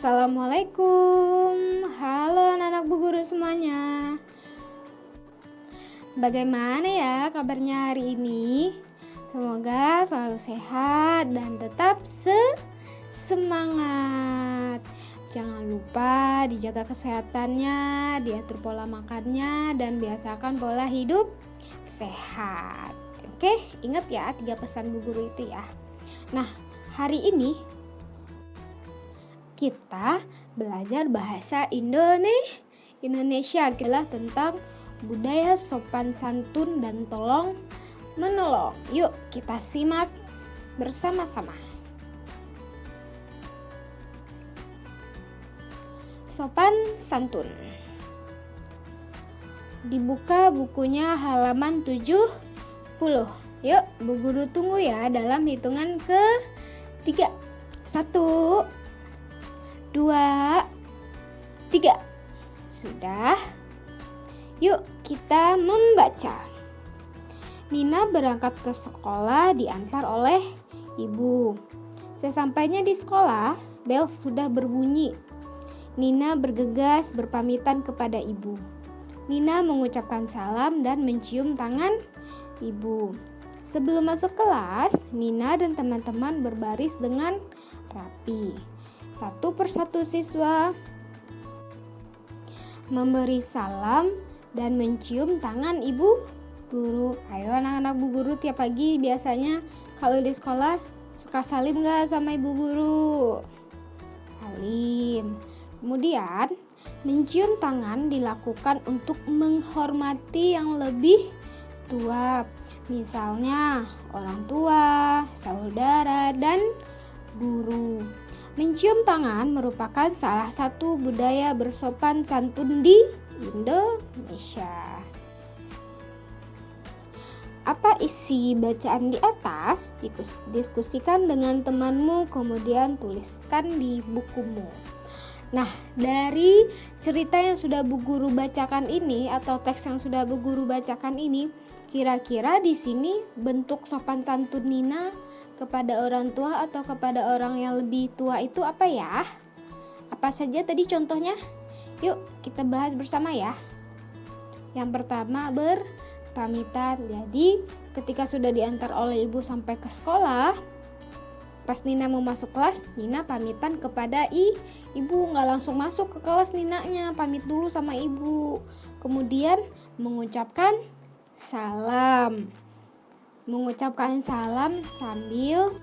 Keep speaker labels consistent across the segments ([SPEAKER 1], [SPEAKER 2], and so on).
[SPEAKER 1] Assalamualaikum. Halo anak-anak Bu Guru semuanya. Bagaimana ya kabarnya hari ini? Semoga selalu sehat dan tetap semangat. Jangan lupa dijaga kesehatannya, diatur pola makannya, dan biasakan pola hidup sehat. Oke, ingat ya 3 pesan Bu Guru itu ya. Nah, hari ini kita belajar bahasa Indonesia adalah tentang budaya sopan santun dan tolong menolong. Yuk kita simak bersama-sama. Sopan santun. Dibuka bukunya halaman 70. Yuk Bu Guru tunggu ya dalam hitungan ke-3. 1, 2, 3. Sudah? Yuk kita membaca. Nina berangkat ke sekolah diantar oleh ibu. Sesampainya di sekolah, bel sudah berbunyi. Nina bergegas berpamitan kepada ibu. Nina mengucapkan salam dan mencium tangan ibu. Sebelum masuk kelas, Nina dan teman-teman berbaris dengan rapi. Satu persatu siswa memberi salam dan mencium tangan ibu guru. Ayo anak-anak Bu Guru tiap pagi biasanya kalau di sekolah suka salim gak sama ibu guru? Salim. Kemudian mencium tangan dilakukan untuk menghormati yang lebih tua. Misalnya orang tua, saudara, dan guru. Mencium tangan merupakan salah satu budaya bersopan santun di Indonesia. Apa isi bacaan di atas? Diskusikan dengan temanmu, kemudian tuliskan di bukumu. Nah, dari cerita yang sudah Bu Guru bacakan ini atau teks yang sudah Bu Guru bacakan ini, kira-kira di sini bentuk sopan santun Nina kepada orang tua atau kepada orang yang lebih tua itu apa ya? Apa saja tadi contohnya? Yuk kita bahas bersama ya. Yang pertama berpamitan. Jadi ketika sudah diantar oleh ibu sampai ke sekolah, pas Nina mau masuk kelas, Nina pamitan kepada ibu. Nggak langsung masuk ke kelas Ninanya, pamit dulu sama ibu. Kemudian mengucapkan salam. Mengucapkan salam sambil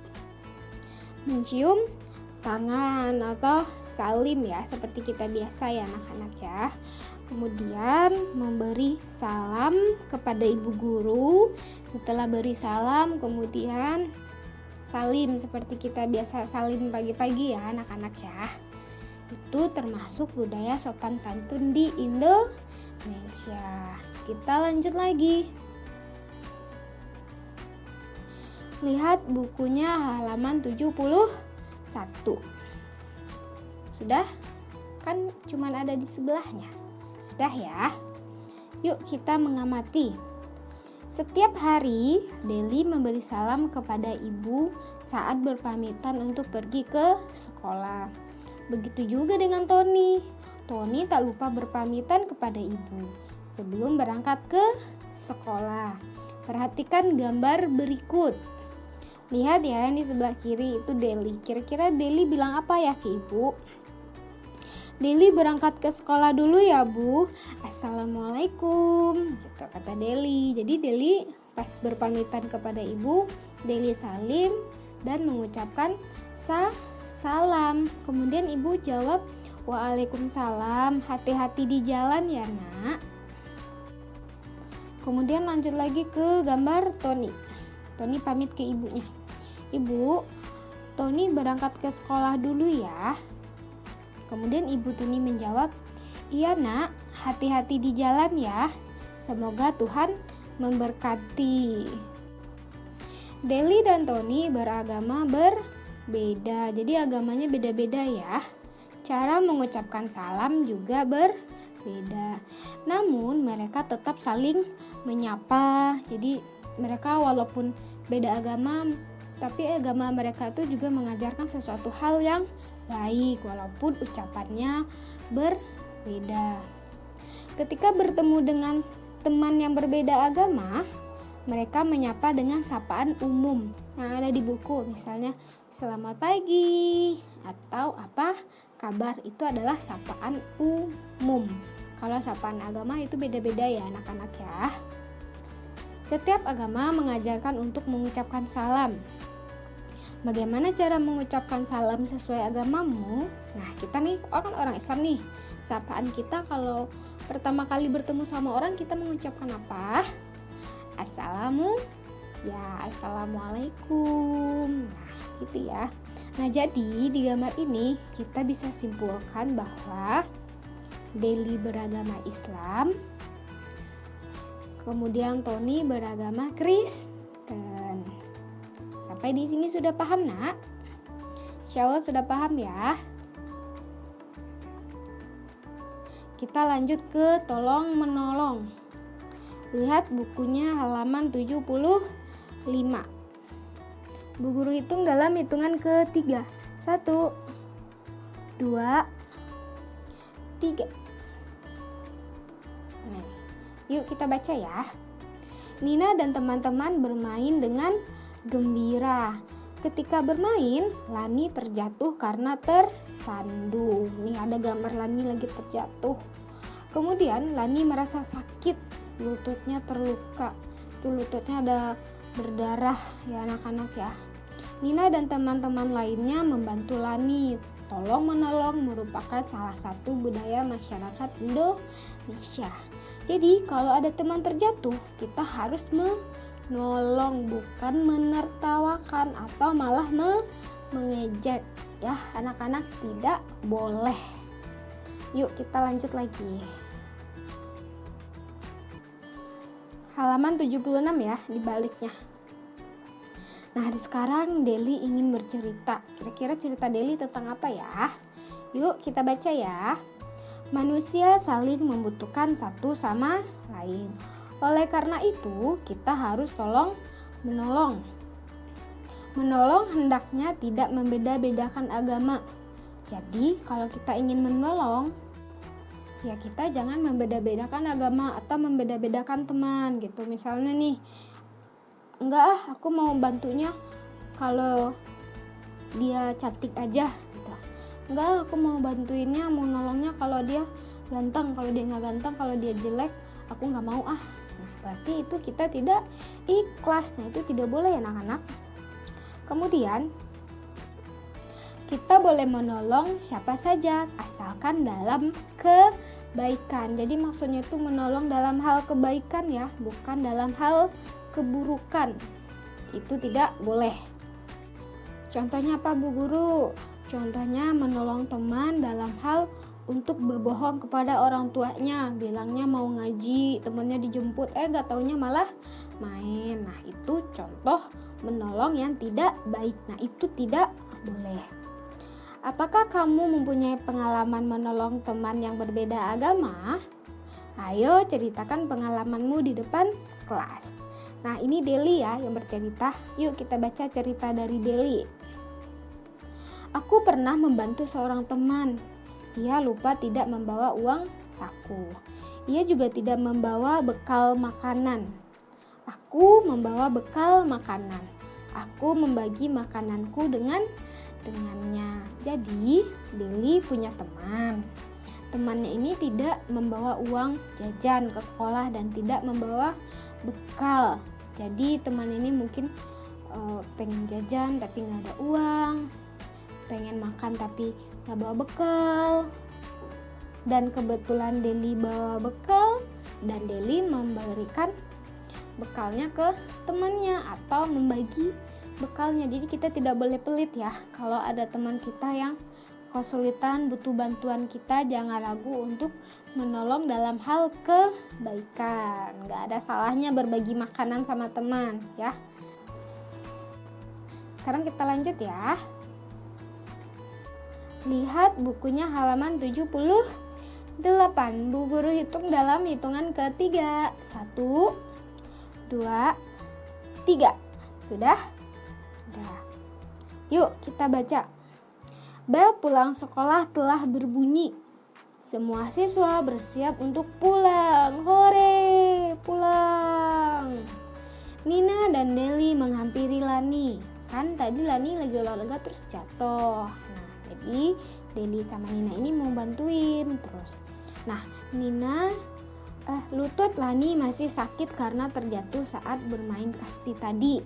[SPEAKER 1] mencium tangan atau salim ya, seperti kita biasa ya anak-anak ya. Kemudian memberi salam kepada ibu guru. Setelah beri salam kemudian salim seperti kita biasa salim pagi-pagi ya anak-anak ya. Itu termasuk budaya sopan santun di Indonesia. Kita lanjut lagi. Lihat bukunya halaman 71. Sudah? Kan cuman ada di sebelahnya. Sudah ya? Yuk kita mengamati. Setiap hari, Deli memberi salam kepada ibu saat berpamitan untuk pergi ke sekolah. Begitu juga dengan Tony. Tony tak lupa berpamitan kepada ibu sebelum berangkat ke sekolah. Perhatikan gambar berikut. Lihat ya, ini sebelah kiri itu Deli. Kira-kira Deli bilang apa ya ke ibu? Deli berangkat ke sekolah dulu ya Bu. Assalamualaikum, gitu kata Deli. Jadi Deli pas berpamitan kepada ibu, Deli salim dan mengucapkan salam. Kemudian ibu jawab, Waalaikumsalam, hati-hati di jalan ya nak. Kemudian lanjut lagi ke gambar Tony. Tony pamit ke ibunya. Ibu, Tony berangkat ke sekolah dulu ya. Kemudian ibu Tony menjawab, iya nak, hati-hati di jalan ya. Semoga Tuhan memberkati. Deli dan Tony beragama berbeda. Jadi agamanya beda-beda ya. Cara mengucapkan salam juga berbeda. Namun mereka tetap saling menyapa. Jadi mereka walaupun beda agama, tapi agama mereka itu juga mengajarkan sesuatu hal yang baik walaupun ucapannya berbeda. Ketika bertemu dengan teman yang berbeda agama, mereka menyapa dengan sapaan umum yang ada di buku, misalnya selamat pagi atau apa kabar, itu adalah sapaan umum. Kalau sapaan agama itu beda-beda ya anak-anak ya. Setiap agama mengajarkan untuk mengucapkan salam. Bagaimana cara mengucapkan salam sesuai agamamu? Nah, kita nih kan orang Islam nih. Sapaan kita kalau pertama kali bertemu sama orang, kita mengucapkan apa? Assalamualaikum. Nah, gitu ya. Nah, jadi di gambar ini kita bisa simpulkan bahwa Deli beragama Islam, kemudian Tony beragama Kristen. Sampai di sini sudah paham, Nak? Insya Allah sudah paham ya. Kita lanjut ke tolong menolong. Lihat bukunya halaman 75. Bu Guru hitung dalam hitungan ketiga. 1, 2, 3. Nah, yuk kita baca ya. Nina dan teman-teman bermain dengan gembira. Ketika bermain, Lani terjatuh karena tersandung. Nih ada gambar Lani lagi terjatuh. Kemudian Lani merasa sakit, lututnya terluka. Tuh lututnya ada berdarah ya anak-anak ya. Nina dan teman-teman lainnya membantu Lani. Tolong menolong merupakan salah satu budaya masyarakat Indonesia. Jadi kalau ada teman terjatuh, kita harus menolong, bukan menertawakan atau malah mengejek ya anak-anak, tidak boleh. Yuk kita lanjut lagi. Halaman 76 ya dibaliknya. Nah, sekarang Deli ingin bercerita. Kira-kira cerita Deli tentang apa ya? Yuk kita baca ya. Manusia saling membutuhkan satu sama lain. Oleh karena itu, kita harus tolong menolong. Menolong hendaknya tidak membeda-bedakan agama. Jadi, kalau kita ingin menolong, ya kita jangan membeda-bedakan agama atau membeda-bedakan teman gitu. Misalnya nih, enggak aku mau bantunya kalau dia cantik aja gitu. Enggak, aku mau bantuinnya, mau nolongnya kalau dia ganteng. Kalau dia nggak ganteng, kalau dia jelek, aku nggak mau ah. Nah, berarti itu kita tidak ikhlas. Nah, itu tidak boleh ya anak-anak. Kemudian kita boleh menolong siapa saja asalkan dalam kebaikan. Jadi maksudnya itu menolong dalam hal kebaikan ya, bukan dalam hal keburukan. Itu tidak boleh. Contohnya apa Bu Guru? Contohnya menolong teman dalam hal untuk berbohong kepada orang tuanya, bilangnya mau ngaji, temannya dijemput, gak taunya malah main. Nah, itu contoh menolong yang tidak baik. Nah, itu tidak boleh. Apakah kamu mempunyai pengalaman menolong teman yang berbeda agama? Ayo ceritakan pengalamanmu di depan kelas. Nah, ini Deli ya yang bercerita. Yuk kita baca cerita dari Deli. Aku pernah membantu seorang teman. Ia lupa tidak membawa uang saku. Ia juga tidak membawa bekal makanan. Aku membawa bekal makanan. Aku membagi makananku dengannya. Jadi, Deli punya teman. Temannya ini tidak membawa uang jajan ke sekolah dan tidak membawa bekal. Jadi teman ini mungkin pengen jajan tapi nggak ada uang, pengen makan tapi nggak bawa bekal. Dan kebetulan Deli bawa bekal dan Deli memberikan bekalnya ke temannya atau membagi bekalnya. Jadi kita tidak boleh pelit ya. Kalau ada teman kita yang kesulitan butuh bantuan kita, jangan ragu untuk menolong dalam hal kebaikan. Gak ada salahnya berbagi makanan sama teman ya. Sekarang kita lanjut ya. Lihat bukunya halaman 78. Bu Guru hitung dalam hitungan ketiga. 1, 2, 3. Sudah? Sudah. Yuk kita baca. Bel pulang sekolah telah berbunyi. Semua siswa bersiap untuk pulang. Hore, pulang. Nina dan Deli menghampiri Lani. Kan tadi Lani lagi olahraga terus jatuh. Nah, jadi Deli sama Nina ini mau bantuin terus. Nah, lutut Lani masih sakit karena terjatuh saat bermain kasti tadi.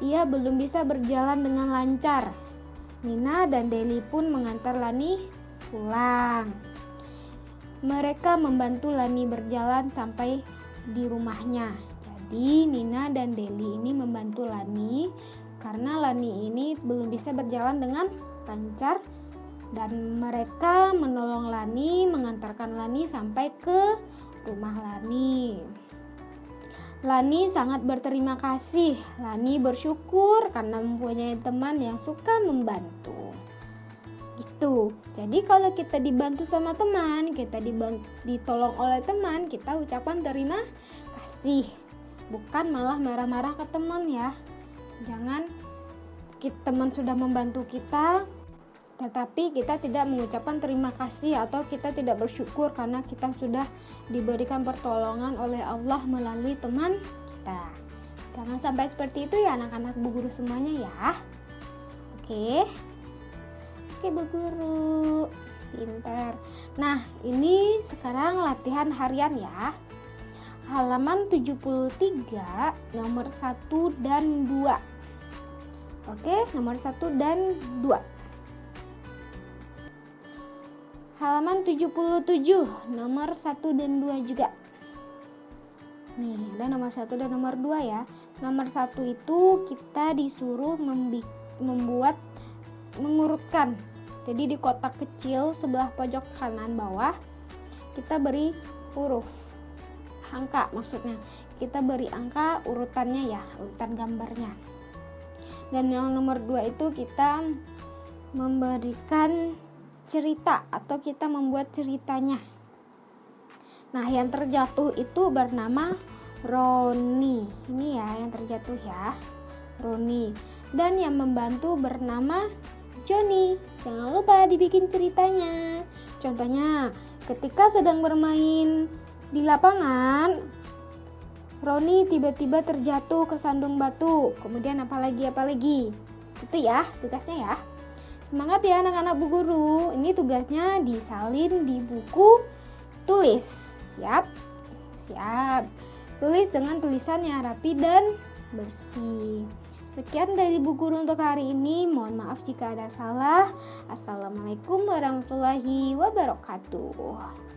[SPEAKER 1] Ia belum bisa berjalan dengan lancar. Nina dan Deli pun mengantar Lani pulang. Mereka membantu Lani berjalan sampai di rumahnya. Jadi Nina dan Deli ini membantu Lani karena Lani ini belum bisa berjalan dengan lancar, dan mereka menolong Lani, mengantarkan Lani sampai ke rumah Lani. Lani sangat berterima kasih. Lani bersyukur karena mempunyai teman yang suka membantu. Gitu. Jadi kalau kita dibantu sama teman, kita ditolong oleh teman, kita ucapan terima kasih. Bukan malah marah-marah ke teman ya. Jangan teman sudah membantu kita, tetapi kita tidak mengucapkan terima kasih atau kita tidak bersyukur karena kita sudah diberikan pertolongan oleh Allah melalui teman kita. Jangan sampai seperti itu ya anak-anak Bu Guru semuanya ya. Oke Bu Guru, pintar. Nah, ini sekarang latihan harian ya. Halaman 73 nomor 1 dan 2. Oke, nomor 1 dan 2. Halaman 77 nomor 1 dan 2 juga. Nih, ada nomor 1 dan nomor 2 ya. Nomor 1 itu kita disuruh mengurutkan. Jadi di kotak kecil sebelah pojok kanan bawah kita beri huruf, angka maksudnya. Kita beri angka urutannya ya, urutan gambarnya. Dan yang nomor 2 itu kita memberikan cerita atau kita membuat ceritanya. Nah, yang terjatuh itu bernama Roni. Ini ya yang terjatuh ya, Roni. Dan yang membantu bernama Joni. Jangan lupa dibikin ceritanya. Contohnya, ketika sedang bermain di lapangan, Roni tiba-tiba terjatuh ke sandung batu. Kemudian apalagi? Itu ya tugasnya ya. Semangat ya anak-anak Bu Guru. Ini tugasnya disalin di buku tulis. Siap? Siap. Tulis dengan tulisan yang rapi dan bersih. Sekian dari Bu Guru untuk hari ini. Mohon maaf jika ada salah. Assalamualaikum warahmatullahi wabarakatuh.